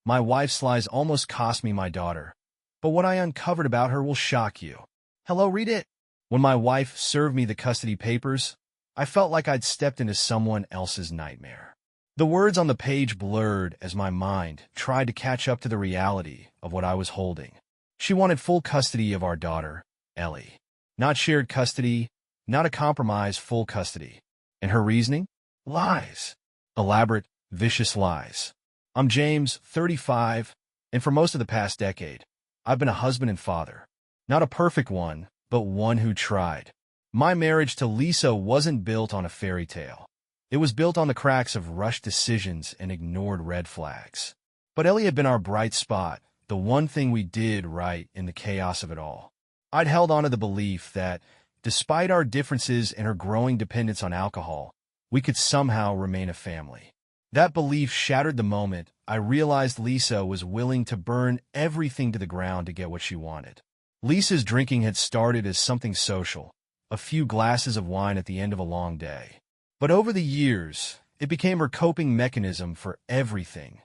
My wife's lies almost cost me my daughter, but what I uncovered about her will shock you. Hello, read it. When my wife served me the custody papers, I felt like I'd stepped into someone else's nightmare. The words on the page blurred as my mind tried to catch up to the reality of what I was holding. She wanted full custody of our daughter, Ellie. Not shared custody, not a compromise, full custody. And her reasoning? Lies. Elaborate, vicious lies. I'm James, 35, and for most of the past decade, I've been a husband and father. Not a perfect one, but one who tried. My marriage to Lisa wasn't built on a fairy tale. It was built on the cracks of rushed decisions and ignored red flags. But Ellie had been our bright spot, the one thing we did right in the chaos of it all. I'd held on to the belief that, despite our differences and her growing dependence on alcohol, we could somehow remain a family. That belief shattered the moment I realized Lisa was willing to burn everything to the ground to get what she wanted. Lisa's drinking had started as something social, a few glasses of wine at the end of a long day. But over the years, it became her coping mechanism for everything: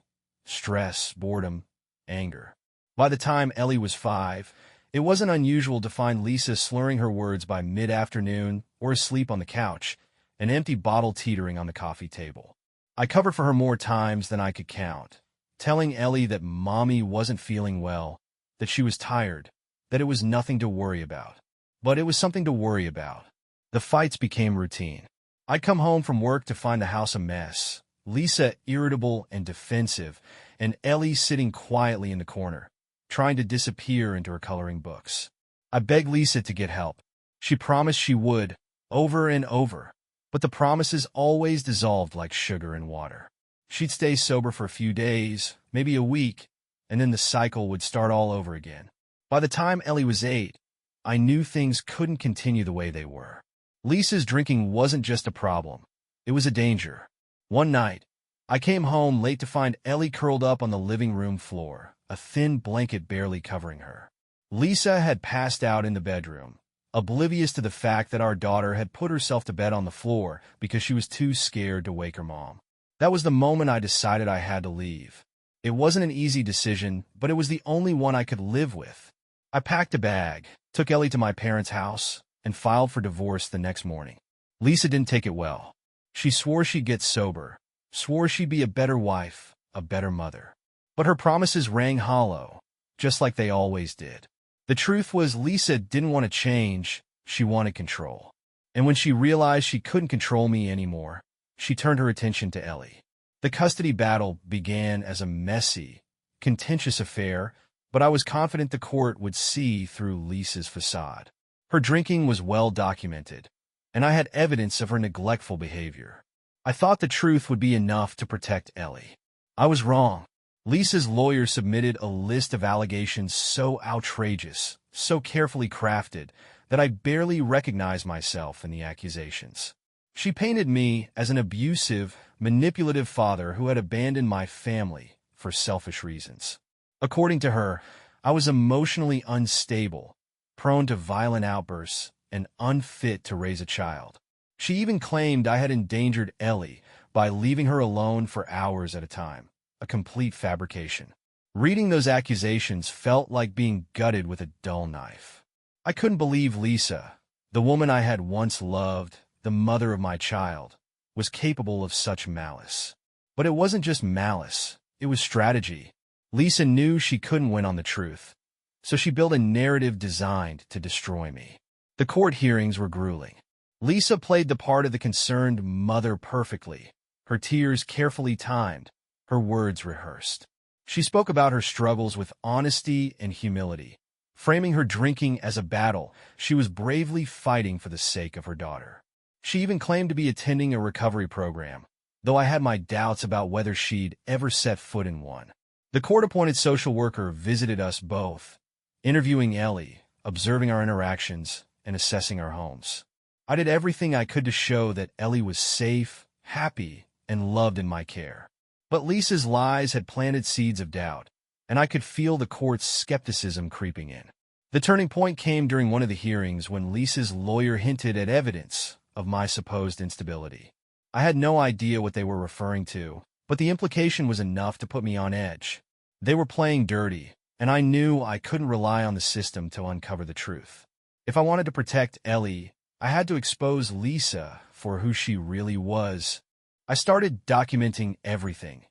stress, boredom, anger. By the time Ellie was 5, it wasn't unusual to find Lisa slurring her words by mid-afternoon or asleep on the couch, an empty bottle teetering on the coffee table. I covered for her more times than I could count, telling Ellie that Mommy wasn't feeling well, that she was tired, that it was nothing to worry about. But it was something to worry about. The fights became routine. I'd come home from work to find the house a mess, Lisa irritable and defensive, and Ellie sitting quietly in the corner, trying to disappear into her coloring books. I begged Lisa to get help. She promised she would, over and over. But the promises always dissolved like sugar in water. She'd stay sober for a few days, maybe a week, and then the cycle would start all over again. By the time Ellie was 8, I knew things couldn't continue the way they were. Lisa's drinking wasn't just a problem. It was a danger. One night, I came home late to find Ellie curled up on the living room floor, a thin blanket barely covering her. Lisa had passed out in the bedroom, oblivious to the fact that our daughter had put herself to bed on the floor because she was too scared to wake her mom. That was the moment I decided I had to leave. It wasn't an easy decision, but it was the only one I could live with. I packed a bag, took Ellie to my parents' house, and filed for divorce the next morning. Lisa didn't take it well. She swore she'd get sober, swore she'd be a better wife, a better mother. But her promises rang hollow, just like they always did. The truth was Lisa didn't want to change, she wanted control. And when she realized she couldn't control me anymore, she turned her attention to Ellie. The custody battle began as a messy, contentious affair, but I was confident the court would see through Lisa's facade. Her drinking was well documented, and I had evidence of her neglectful behavior. I thought the truth would be enough to protect Ellie. I was wrong. Lisa's lawyer submitted a list of allegations so outrageous, so carefully crafted, that I barely recognized myself in the accusations. She painted me as an abusive, manipulative father who had abandoned my family for selfish reasons. According to her, I was emotionally unstable, prone to violent outbursts, and unfit to raise a child. She even claimed I had endangered Ellie by leaving her alone for hours at a time. A complete fabrication. Reading those accusations felt like being gutted with a dull knife. I couldn't believe Lisa, the woman I had once loved, the mother of my child, was capable of such malice. But it wasn't just malice, it was strategy. Lisa knew she couldn't win on the truth, so she built a narrative designed to destroy me. The court hearings were grueling. Lisa played the part of the concerned mother perfectly, her tears carefully timed, her words rehearsed. She spoke about her struggles with honesty and humility, framing her drinking as a battle she was bravely fighting for the sake of her daughter. She even claimed to be attending a recovery program, though I had my doubts about whether she'd ever set foot in one. The court-appointed social worker visited us both, interviewing Ellie, observing our interactions, and assessing our homes. I did everything I could to show that Ellie was safe, happy, and loved in my care. But Lisa's lies had planted seeds of doubt, and I could feel the court's skepticism creeping in. The turning point came during one of the hearings when Lisa's lawyer hinted at evidence of my supposed instability. I had no idea what they were referring to, but the implication was enough to put me on edge. They were playing dirty, and I knew I couldn't rely on the system to uncover the truth. If I wanted to protect Ellie, I had to expose Lisa for who she really was. I started documenting everything.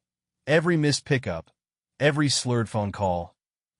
Every missed pickup, every slurred phone call,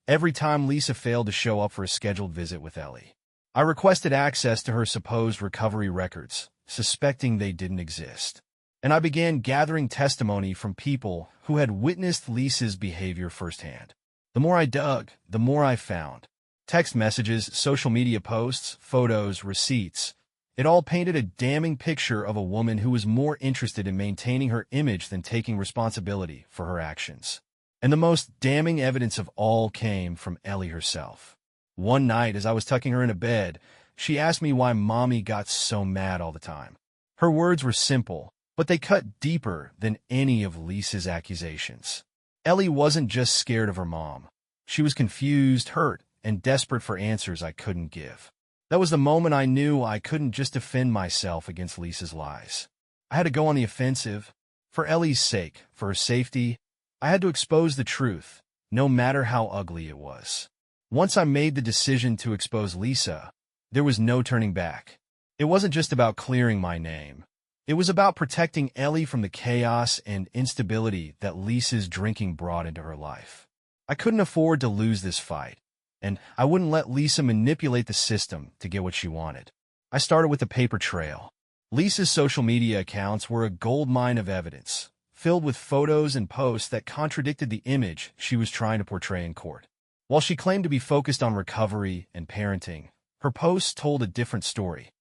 every time Lisa failed to show up for a scheduled visit with Ellie. I requested access to her supposed recovery records, suspecting they didn't exist. And I began gathering testimony from people who had witnessed Lisa's behavior firsthand. The more I dug, the more I found. Text messages, social media posts, photos, receipts. It all painted a damning picture of a woman who was more interested in maintaining her image than taking responsibility for her actions. And the most damning evidence of all came from Ellie herself. One night, as I was tucking her into bed, she asked me why Mommy got so mad all the time. Her words were simple, but they cut deeper than any of Lisa's accusations. Ellie wasn't just scared of her mom. She was confused, hurt, and desperate for answers I couldn't give. That was the moment I knew I couldn't just defend myself against Lisa's lies. I had to go on the offensive. For Ellie's sake, for her safety, I had to expose the truth, no matter how ugly it was. Once I made the decision to expose Lisa, there was no turning back. It wasn't just about clearing my name. It was about protecting Ellie from the chaos and instability that Lisa's drinking brought into her life. I couldn't afford to lose this fight, and I wouldn't let Lisa manipulate the system to get what she wanted. I started with a paper trail. Lisa's social media accounts were a goldmine of evidence, filled with photos and posts that contradicted the image she was trying to portray in court. While she claimed to be focused on recovery and parenting, her posts told a different story.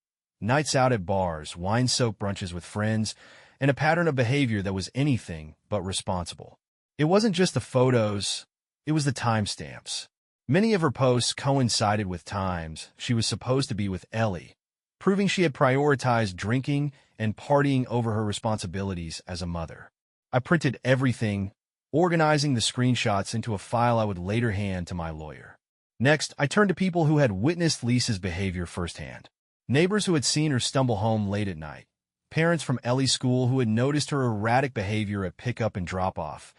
Nights out at bars, wine-soaked brunches with friends, and a pattern of behavior that was anything but responsible. It wasn't just the photos, it was the timestamps. Many of her posts coincided with times she was supposed to be with Ellie, proving she had prioritized drinking and partying over her responsibilities as a mother. I printed everything, organizing the screenshots into a file I would later hand to my lawyer. Next, I turned to people who had witnessed Lisa's behavior firsthand. Neighbors who had seen her stumble home late at night. Parents from Ellie's school who had noticed her erratic behavior at pickup and drop-off.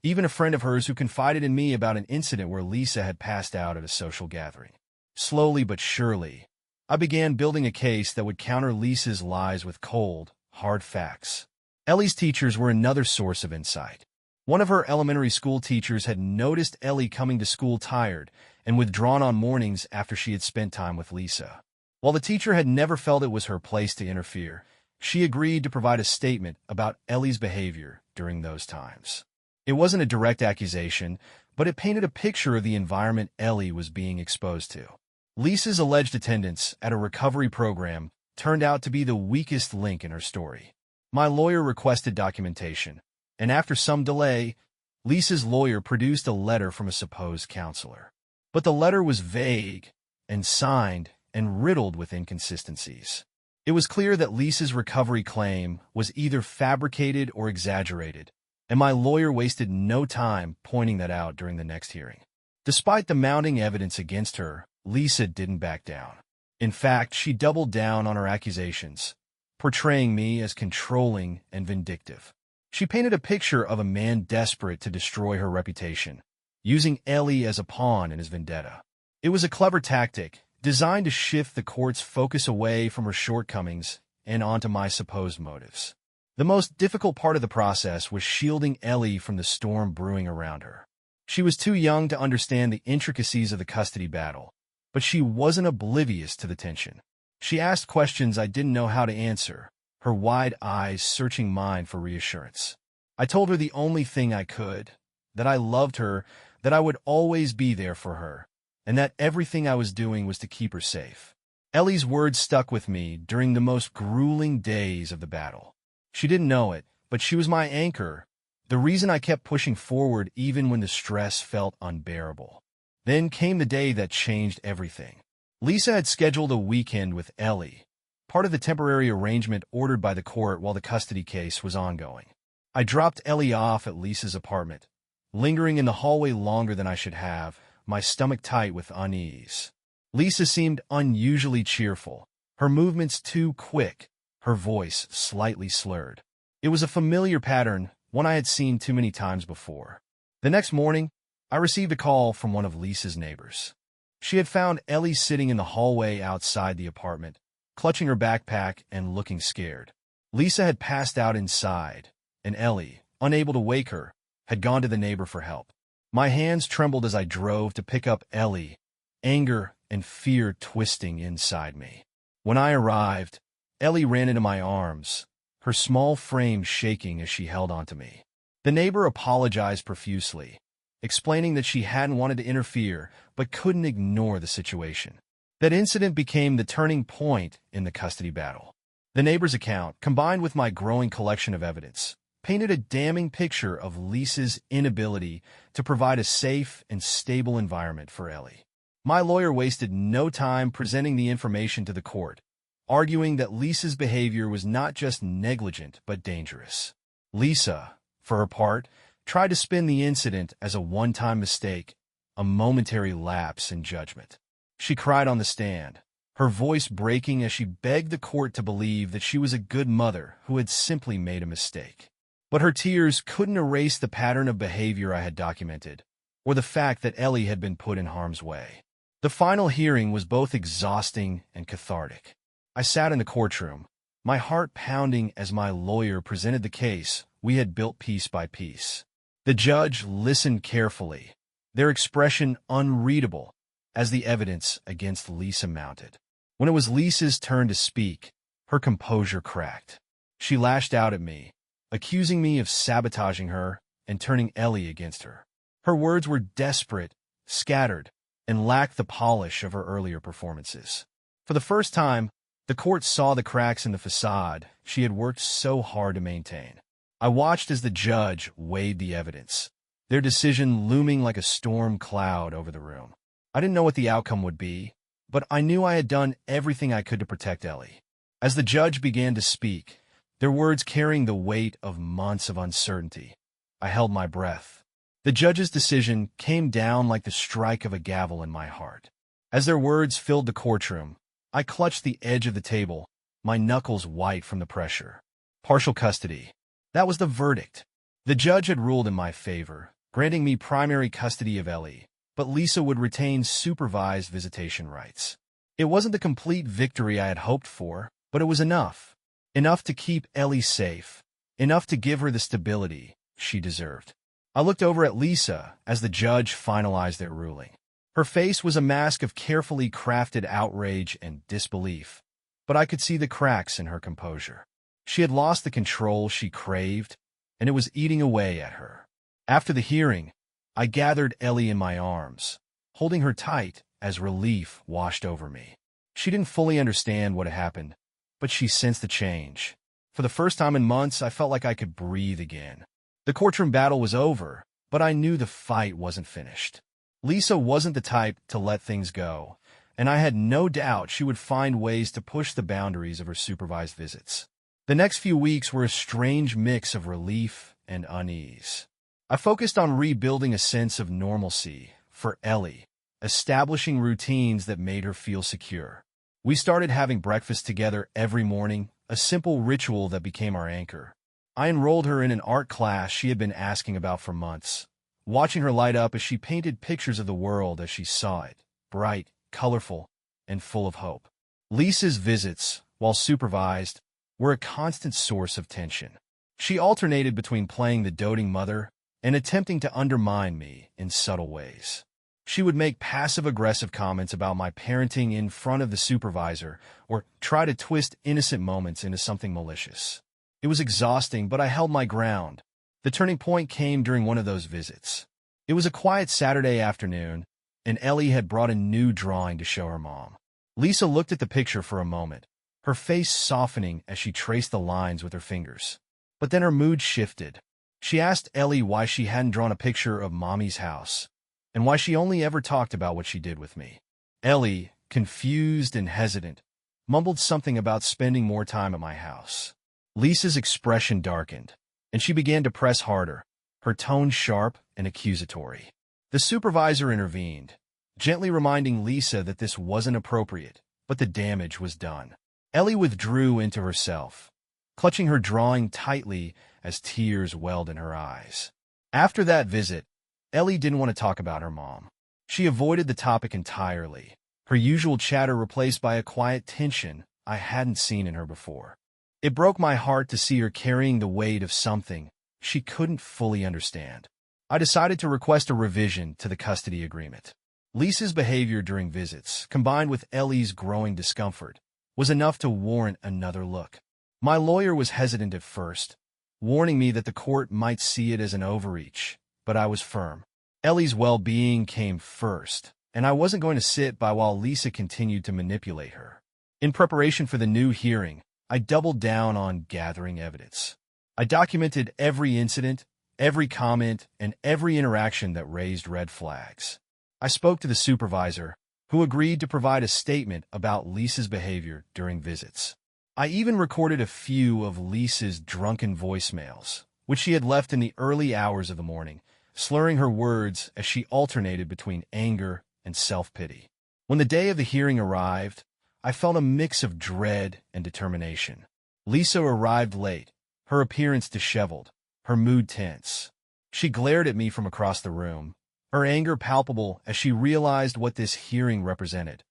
Even a friend of hers who confided in me about an incident where Lisa had passed out at a social gathering. Slowly but surely, I began building a case that would counter Lisa's lies with cold, hard facts. Ellie's teachers were another source of insight. One of her elementary school teachers had noticed Ellie coming to school tired and withdrawn on mornings after she had spent time with Lisa. While the teacher had never felt it was her place to interfere, she agreed to provide a statement about Ellie's behavior during those times. It wasn't a direct accusation, but it painted a picture of the environment Ellie was being exposed to. Lisa's alleged attendance at a recovery program turned out to be the weakest link in her story. My lawyer requested documentation, and after some delay, Lisa's lawyer produced a letter from a supposed counselor. But the letter was vague and signed and riddled with inconsistencies. It was clear that Lisa's recovery claim was either fabricated or exaggerated, and my lawyer wasted no time pointing that out during the next hearing. Despite the mounting evidence against her, Lisa didn't back down. In fact, she doubled down on her accusations, portraying me as controlling and vindictive. She painted a picture of a man desperate to destroy her reputation, using Ellie as a pawn in his vendetta. It was a clever tactic, designed to shift the court's focus away from her shortcomings and onto my supposed motives. The most difficult part of the process was shielding Ellie from the storm brewing around her. She was too young to understand the intricacies of the custody battle, but she wasn't oblivious to the tension. She asked questions I didn't know how to answer, her wide eyes searching mine for reassurance. I told her the only thing I could, that I loved her, that I would always be there for her, and that everything I was doing was to keep her safe. Ellie's words stuck with me during the most grueling days of the battle. She didn't know it, but she was my anchor, the reason I kept pushing forward even when the stress felt unbearable. Then came the day that changed everything. Lisa had scheduled a weekend with Ellie, part of the temporary arrangement ordered by the court while the custody case was ongoing. I dropped Ellie off at Lisa's apartment, lingering in the hallway longer than I should have, my stomach tight with unease. Lisa seemed unusually cheerful, her movements too quick, her voice slightly slurred. It was a familiar pattern, one I had seen too many times before. The next morning, I received a call from one of Lisa's neighbors. She had found Ellie sitting in the hallway outside the apartment, clutching her backpack and looking scared. Lisa had passed out inside, and Ellie, unable to wake her, had gone to the neighbor for help. My hands trembled as I drove to pick up Ellie, anger and fear twisting inside me. When I arrived, Ellie ran into my arms, her small frame shaking as she held onto me. The neighbor apologized profusely, explaining that she hadn't wanted to interfere but couldn't ignore the situation. That incident became the turning point in the custody battle. The neighbor's account, combined with my growing collection of evidence, painted a damning picture of Lisa's inability to provide a safe and stable environment for Ellie. My lawyer wasted no time presenting the information to the court, arguing that Lisa's behavior was not just negligent but dangerous. Lisa, for her part, tried to spin the incident as a one-time mistake, a momentary lapse in judgment. She cried on the stand, her voice breaking as she begged the court to believe that she was a good mother who had simply made a mistake. But her tears couldn't erase the pattern of behavior I had documented, or the fact that Ellie had been put in harm's way. The final hearing was both exhausting and cathartic. I sat in the courtroom, my heart pounding as my lawyer presented the case we had built piece by piece. The judge listened carefully, their expression unreadable as the evidence against Lisa mounted. When it was Lisa's turn to speak, her composure cracked. She lashed out at me, accusing me of sabotaging her and turning Ellie against her. Her words were desperate, scattered, and lacked the polish of her earlier performances. For the first time, the court saw the cracks in the facade she had worked so hard to maintain. I watched as the judge weighed the evidence, their decision looming like a storm cloud over the room. I didn't know what the outcome would be, but I knew I had done everything I could to protect Ellie. As the judge began to speak, their words carrying the weight of months of uncertainty, I held my breath. The judge's decision came down like the strike of a gavel in my heart. As their words filled the courtroom, I clutched the edge of the table, my knuckles white from the pressure. Partial custody. That was the verdict. The judge had ruled in my favor, granting me primary custody of Ellie, but Lisa would retain supervised visitation rights. It wasn't the complete victory I had hoped for, but it was enough. Enough to keep Ellie safe, enough to give her the stability she deserved. I looked over at Lisa as the judge finalized their ruling. Her face was a mask of carefully crafted outrage and disbelief, but I could see the cracks in her composure. She had lost the control she craved, and it was eating away at her. After the hearing, I gathered Ellie in my arms, holding her tight as relief washed over me. She didn't fully understand what had happened, but she sensed the change. For the first time in months, I felt like I could breathe again. The courtroom battle was over, but I knew the fight wasn't finished. Lisa wasn't the type to let things go, and I had no doubt she would find ways to push the boundaries of her supervised visits. The next few weeks were a strange mix of relief and unease. I focused on rebuilding a sense of normalcy for Ellie, establishing routines that made her feel secure. We started having breakfast together every morning, a simple ritual that became our anchor. I enrolled her in an art class she had been asking about for months, watching her light up as she painted pictures of the world as she saw it, bright, colorful, and full of hope. Lisa's visits, while supervised, were a constant source of tension. She alternated between playing the doting mother and attempting to undermine me in subtle ways. She would make passive-aggressive comments about my parenting in front of the supervisor or try to twist innocent moments into something malicious. It was exhausting, but I held my ground. The turning point came during one of those visits. It was a quiet Saturday afternoon, and Ellie had brought a new drawing to show her mom. Lisa looked at the picture for a moment, her face softening as she traced the lines with her fingers. But then her mood shifted. She asked Ellie why she hadn't drawn a picture of Mommy's house, and why she only ever talked about what she did with me. Ellie, confused and hesitant, mumbled something about spending more time at my house. Lisa's expression darkened, and she began to press harder, her tone sharp and accusatory. The supervisor intervened, gently reminding Lisa that this wasn't appropriate, but the damage was done. Ellie withdrew into herself, clutching her drawing tightly as tears welled in her eyes. After that visit, Ellie didn't want to talk about her mom. She avoided the topic entirely, her usual chatter replaced by a quiet tension I hadn't seen in her before. It broke my heart to see her carrying the weight of something she couldn't fully understand. I decided to request a revision to the custody agreement. Lisa's behavior during visits, combined with Ellie's growing discomfort, was enough to warrant another look. My lawyer was hesitant at first, warning me that the court might see it as an overreach, but I was firm. Ellie's well-being came first, and I wasn't going to sit by while Lisa continued to manipulate her. In preparation for the new hearing, I doubled down on gathering evidence. I documented every incident, every comment, and every interaction that raised red flags. I spoke to the supervisor, who agreed to provide a statement about Lisa's behavior during visits. I even recorded a few of Lisa's drunken voicemails, which she had left in the early hours of the morning, slurring her words as she alternated between anger and self-pity. When the day of the hearing arrived, I felt a mix of dread and determination. Lisa arrived late, her appearance disheveled, her mood tense. She glared at me from across the room, her anger palpable as she realized what this hearing represented,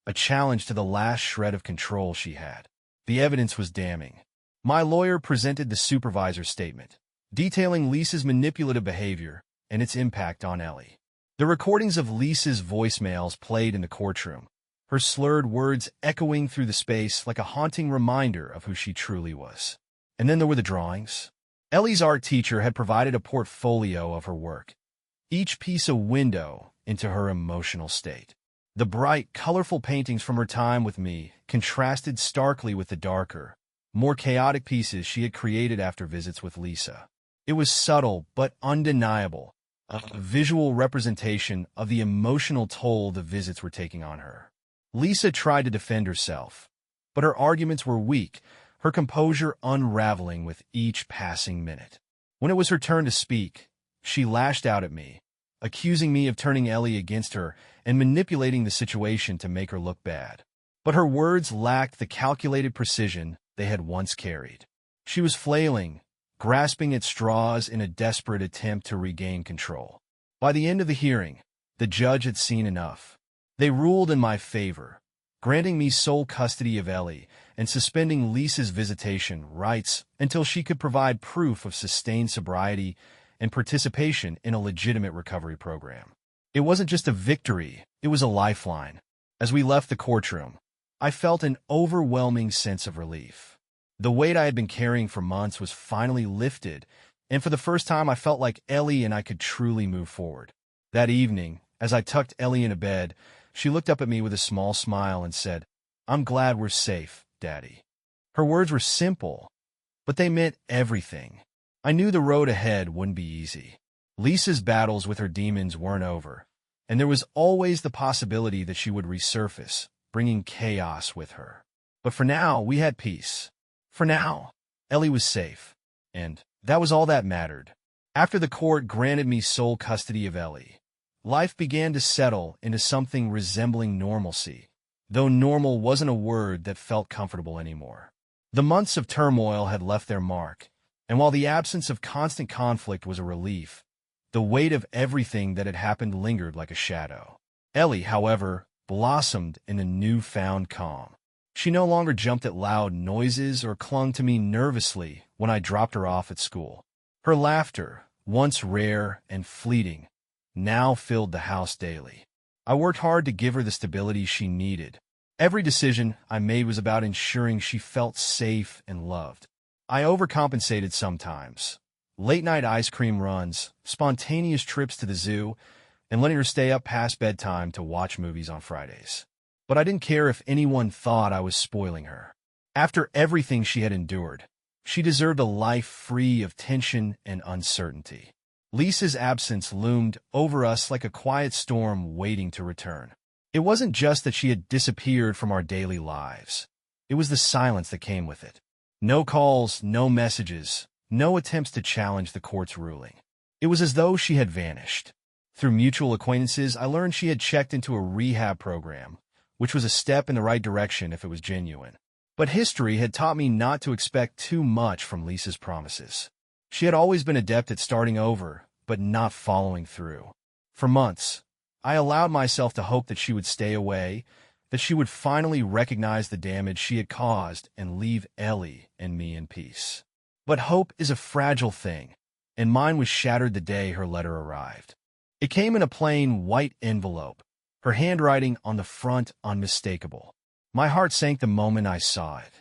a challenge to the last shred of control she had. The evidence was damning. My lawyer presented the supervisor's statement, detailing Lisa's manipulative behavior and its impact on Ellie. The recordings of Lisa's voicemails played in the courtroom, her slurred words echoing through the space like a haunting reminder of who she truly was. And then there were the drawings. Ellie's art teacher had provided a portfolio of her work, each piece a window into her emotional state. The bright, colorful paintings from her time with me contrasted starkly with the darker, more chaotic pieces she had created after visits with Lisa. It was subtle but undeniable, a visual representation of the emotional toll the visits were taking on her. Lisa tried to defend herself, but her arguments were weak, her composure unraveling with each passing minute. When it was her turn to speak, she lashed out at me, accusing me of turning Ellie against her and manipulating the situation to make her look bad. But her words lacked the calculated precision they had once carried. She was flailing, grasping at straws in a desperate attempt to regain control. By the end of the hearing, the judge had seen enough. They ruled in my favor, granting me sole custody of Ellie and suspending Lisa's visitation rights until she could provide proof of sustained sobriety and participation in a legitimate recovery program. It wasn't just a victory, it was a lifeline. As we left the courtroom, I felt an overwhelming sense of relief. The weight I had been carrying for months was finally lifted, and for the first time I felt like Ellie and I could truly move forward. That evening, as I tucked Ellie into bed, she looked up at me with a small smile and said, "I'm glad we're safe, Daddy." Her words were simple, but they meant everything. I knew the road ahead wouldn't be easy. Lisa's battles with her demons weren't over, and there was always the possibility that she would resurface, bringing chaos with her. But for now, we had peace. For now, Ellie was safe, and that was all that mattered. After the court granted me sole custody of Ellie, life began to settle into something resembling normalcy, though normal wasn't a word that felt comfortable anymore. The months of turmoil had left their mark, and while the absence of constant conflict was a relief, the weight of everything that had happened lingered like a shadow. Ellie, however, blossomed in a newfound calm. She no longer jumped at loud noises or clung to me nervously when I dropped her off at school. Her laughter, once rare and fleeting, now filled the house daily. I worked hard to give her the stability she needed. Every decision I made was about ensuring she felt safe and loved. I overcompensated sometimes. Late-night ice cream runs, spontaneous trips to the zoo, and letting her stay up past bedtime to watch movies on Fridays. But I didn't care if anyone thought I was spoiling her. After everything she had endured, she deserved a life free of tension and uncertainty. Lisa's absence loomed over us like a quiet storm waiting to return. It wasn't just that she had disappeared from our daily lives. It was the silence that came with it. No calls, no messages, no attempts to challenge the court's ruling. It was as though she had vanished. Through mutual acquaintances, I learned she had checked into a rehab program, which was a step in the right direction if it was genuine. But history had taught me not to expect too much from Lisa's promises. She had always been adept at starting over, but not following through. For months, I allowed myself to hope that she would stay away, that she would finally recognize the damage she had caused and leave Ellie and me in peace. But hope is a fragile thing, and mine was shattered the day her letter arrived. It came in a plain white envelope, her handwriting on the front unmistakable. My heart sank the moment I saw it.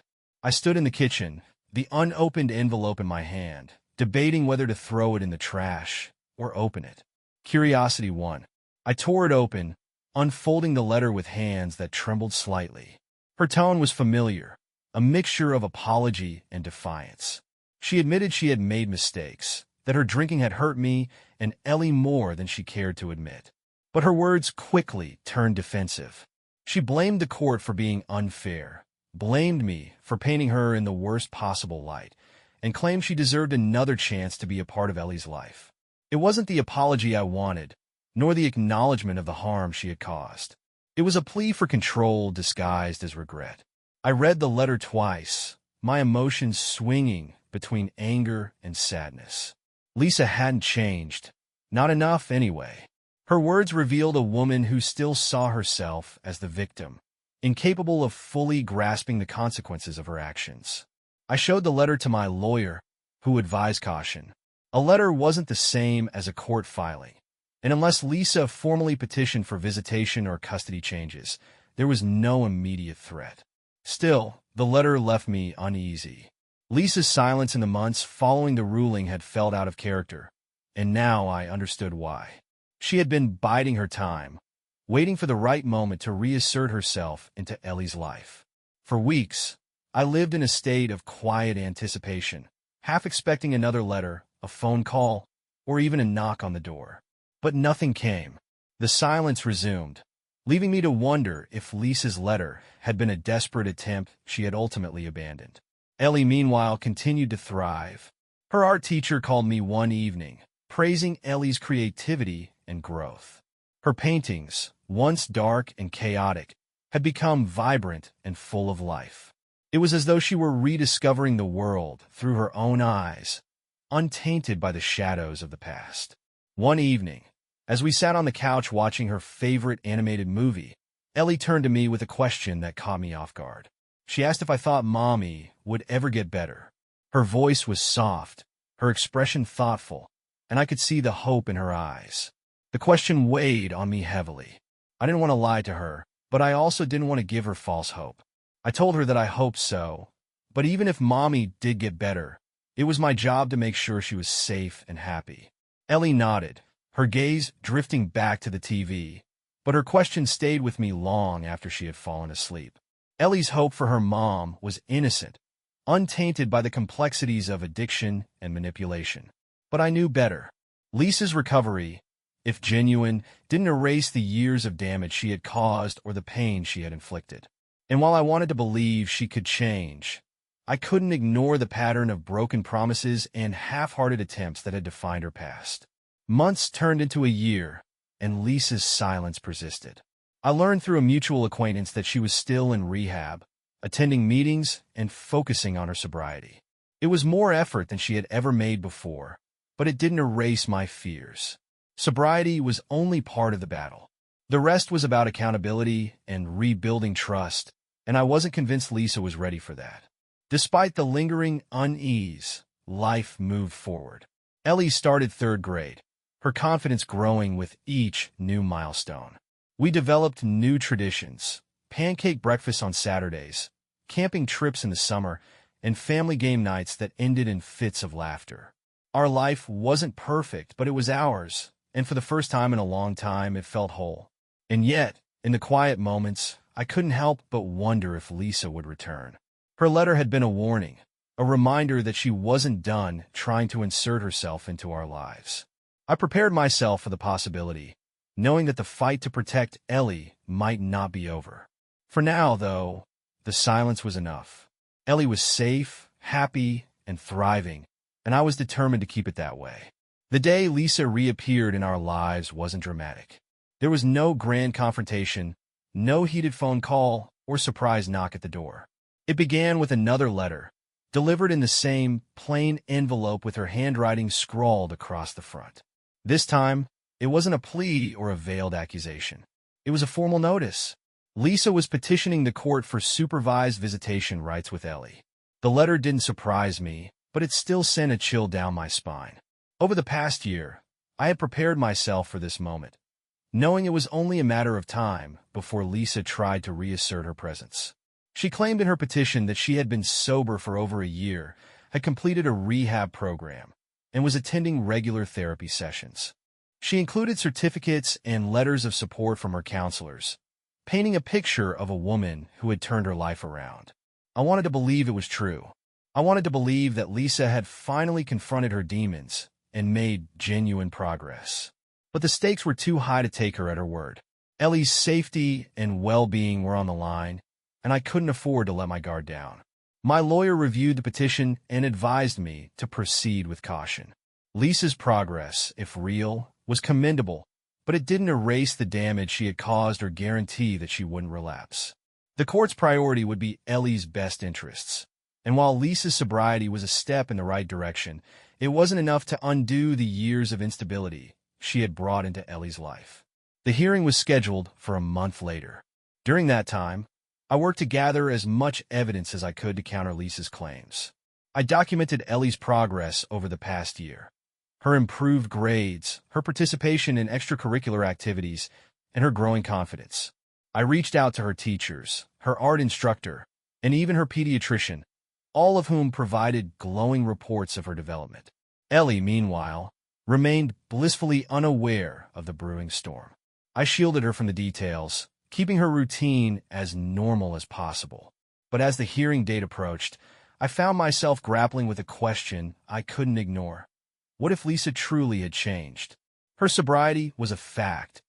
I stood in the kitchen, the unopened envelope in my hand, debating whether to throw it in the trash or open it. Curiosity won. I tore it open, unfolding the letter with hands that trembled slightly. Her tone was familiar, a mixture of apology and defiance. She admitted she had made mistakes, that her drinking had hurt me and Ellie more than she cared to admit. But her words quickly turned defensive. She blamed the court for being unfair, blamed me for painting her in the worst possible light, and claimed she deserved another chance to be a part of Ellie's life. It wasn't the apology I wanted, nor the acknowledgement of the harm she had caused. It was a plea for control disguised as regret. I read the letter twice, my emotions swinging between anger and sadness. Lisa hadn't changed. Not enough, anyway. Her words revealed a woman who still saw herself as the victim, incapable of fully grasping the consequences of her actions. I showed the letter to my lawyer, who advised caution. A letter wasn't the same as a court filing, and unless Lisa formally petitioned for visitation or custody changes, there was no immediate threat. Still, the letter left me uneasy. Lisa's silence in the months following the ruling had felt out of character, and now I understood why. She had been biding her time, waiting for the right moment to reassert herself into Ellie's life. For weeks, I lived in a state of quiet anticipation, half expecting another letter, a phone call, or even a knock on the door. But nothing came. The silence resumed, leaving me to wonder if Lisa's letter had been a desperate attempt she had ultimately abandoned. Ellie, meanwhile, continued to thrive. Her art teacher called me one evening, praising Ellie's creativity and growth. Her paintings, once dark and chaotic, had become vibrant and full of life. It was as though she were rediscovering the world through her own eyes, untainted by the shadows of the past. One evening, as we sat on the couch watching her favorite animated movie, Ellie turned to me with a question that caught me off guard. She asked if I thought Mommy would ever get better. Her voice was soft, her expression thoughtful, and I could see the hope in her eyes. The question weighed on me heavily. I didn't want to lie to her, but I also didn't want to give her false hope. I told her that I hoped so, but even if Mommy did get better, it was my job to make sure she was safe and happy. Ellie nodded, her gaze drifting back to the TV, but her question stayed with me long after she had fallen asleep. Ellie's hope for her mom was innocent, untainted by the complexities of addiction and manipulation. But I knew better. Lisa's recovery, if genuine, didn't erase the years of damage she had caused or the pain she had inflicted. And while I wanted to believe she could change, I couldn't ignore the pattern of broken promises and half-hearted attempts that had defined her past. Months turned into a year, and Lisa's silence persisted. I learned through a mutual acquaintance that she was still in rehab, attending meetings and focusing on her sobriety. It was more effort than she had ever made before, but it didn't erase my fears. Sobriety was only part of the battle. The rest was about accountability and rebuilding trust, and I wasn't convinced Lisa was ready for that. Despite the lingering unease, life moved forward. Ellie started third grade, her confidence growing with each new milestone. We developed new traditions, pancake breakfasts on Saturdays, camping trips in the summer, and family game nights that ended in fits of laughter. Our life wasn't perfect, but it was ours, and for the first time in a long time, it felt whole. And yet, in the quiet moments, I couldn't help but wonder if Lisa would return. Her letter had been a warning, a reminder that she wasn't done trying to insert herself into our lives. I prepared myself for the possibility, knowing that the fight to protect Ellie might not be over. For now, though, the silence was enough. Ellie was safe, happy, and thriving, and I was determined to keep it that way. The day Lisa reappeared in our lives wasn't dramatic. There was no grand confrontation, no heated phone call, or surprise knock at the door. It began with another letter, delivered in the same plain envelope with her handwriting scrawled across the front. This time, it wasn't a plea or a veiled accusation. It was a formal notice. Lisa was petitioning the court for supervised visitation rights with Ellie. The letter didn't surprise me, but it still sent a chill down my spine. Over the past year, I had prepared myself for this moment, knowing it was only a matter of time before Lisa tried to reassert her presence. She claimed in her petition that she had been sober for over a year, had completed a rehab program, and was attending regular therapy sessions. She included certificates and letters of support from her counselors, painting a picture of a woman who had turned her life around. I wanted to believe it was true. I wanted to believe that Lisa had finally confronted her demons and made genuine progress. But the stakes were too high to take her at her word. Ellie's safety and well-being were on the line, and I couldn't afford to let my guard down. My lawyer reviewed the petition and advised me to proceed with caution. Lisa's progress, if real, was commendable, but it didn't erase the damage she had caused or guarantee that she wouldn't relapse. The court's priority would be Ellie's best interests. And while Lisa's sobriety was a step in the right direction, it wasn't enough to undo the years of instability she had brought into Ellie's life. The hearing was scheduled for a month later. During that time, I worked to gather as much evidence as I could to counter Lisa's claims. I documented Ellie's progress over the past year. Her improved grades, her participation in extracurricular activities, and her growing confidence. I reached out to her teachers, her art instructor, and even her pediatrician, all of whom provided glowing reports of her development. Ellie, meanwhile, remained blissfully unaware of the brewing storm. I shielded her from the details, keeping her routine as normal as possible. But as the hearing date approached, I found myself grappling with a question I couldn't ignore. What if Lisa truly had changed? Her sobriety was a fact,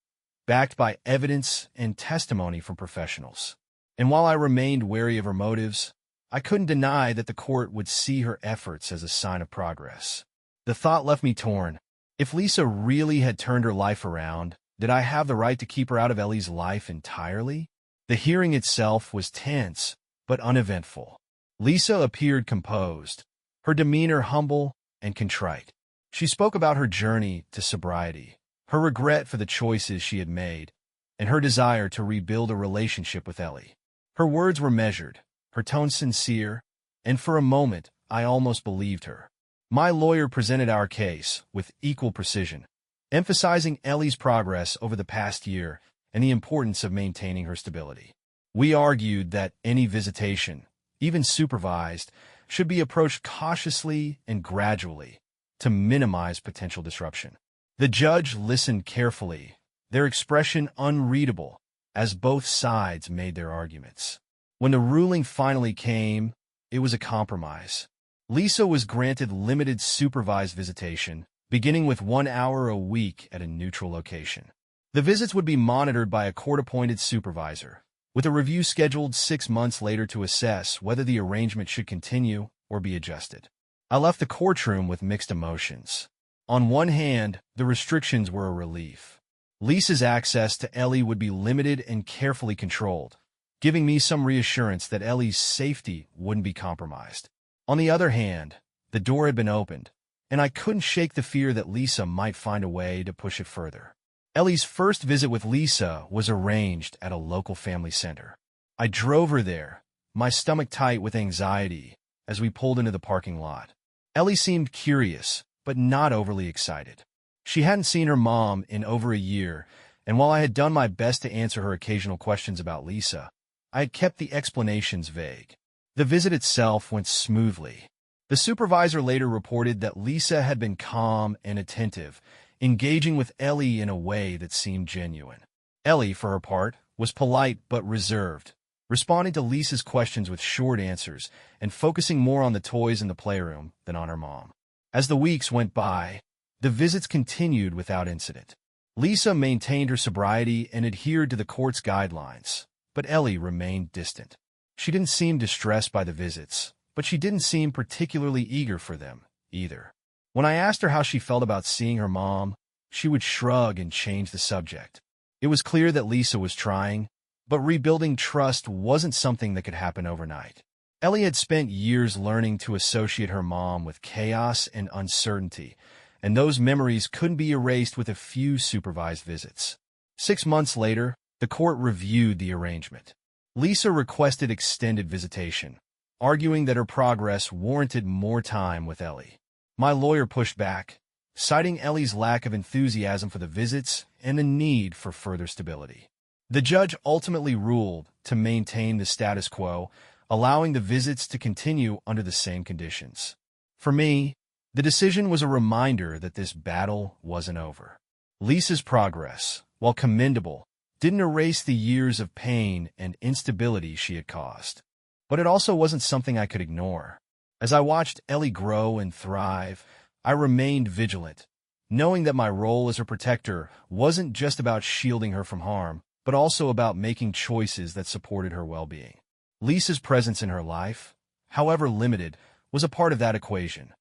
backed by evidence and testimony from professionals. And while I remained wary of her motives, I couldn't deny that the court would see her efforts as a sign of progress. The thought left me torn. If Lisa really had turned her life around, did I have the right to keep her out of Ellie's life entirely? The hearing itself was tense, but uneventful. Lisa appeared composed, her demeanor humble and contrite. She spoke about her journey to sobriety, her regret for the choices she had made, and her desire to rebuild a relationship with Ellie. Her words were measured, her tone sincere, and for a moment I almost believed her. My lawyer presented our case with equal precision, emphasizing Ellie's progress over the past year and the importance of maintaining her stability. We argued that any visitation, even supervised, should be approached cautiously and gradually to minimize potential disruption. The judge listened carefully, their expression unreadable, as both sides made their arguments. When the ruling finally came, it was a compromise. Lisa was granted limited supervised visitation, beginning with 1 hour a week at a neutral location. The visits would be monitored by a court-appointed supervisor, with a review scheduled 6 months later to assess whether the arrangement should continue or be adjusted. I left the courtroom with mixed emotions. On one hand, the restrictions were a relief. Lisa's access to Ellie would be limited and carefully controlled, giving me some reassurance that Ellie's safety wouldn't be compromised. On the other hand, the door had been opened, and I couldn't shake the fear that Lisa might find a way to push it further. Ellie's first visit with Lisa was arranged at a local family center. I drove her there, my stomach tight with anxiety, as we pulled into the parking lot. Ellie seemed curious, but not overly excited. She hadn't seen her mom in over a year, and while I had done my best to answer her occasional questions about Lisa, I had kept the explanations vague. The visit itself went smoothly. The supervisor later reported that Lisa had been calm and attentive, engaging with Ellie in a way that seemed genuine. Ellie, for her part, was polite but reserved, responding to Lisa's questions with short answers and focusing more on the toys in the playroom than on her mom. As the weeks went by, the visits continued without incident. Lisa maintained her sobriety and adhered to the court's guidelines, but Ellie remained distant. She didn't seem distressed by the visits, but she didn't seem particularly eager for them, either. When I asked her how she felt about seeing her mom, she would shrug and change the subject. It was clear that Lisa was trying, but rebuilding trust wasn't something that could happen overnight. Ellie had spent years learning to associate her mom with chaos and uncertainty, and those memories couldn't be erased with a few supervised visits. 6 months later, the court reviewed the arrangement. Lisa requested extended visitation, arguing that her progress warranted more time with Ellie. My lawyer pushed back, citing Ellie's lack of enthusiasm for the visits and the need for further stability. The judge ultimately ruled to maintain the status quo, allowing the visits to continue under the same conditions. For me, the decision was a reminder that this battle wasn't over. Lisa's progress, while commendable, didn't erase the years of pain and instability she had caused. But it also wasn't something I could ignore. As I watched Ellie grow and thrive, I remained vigilant, knowing that my role as her protector wasn't just about shielding her from harm, but also about making choices that supported her well-being. Lisa's presence in her life, however limited, was a part of that equation,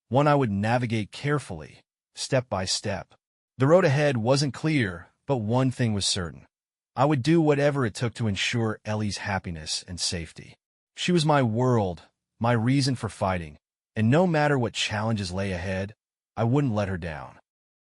one I would navigate carefully, step by step. The road ahead wasn't clear, but one thing was certain. I would do whatever it took to ensure Ellie's happiness and safety. She was my world, my reason for fighting, and no matter what challenges lay ahead, I wouldn't let her down.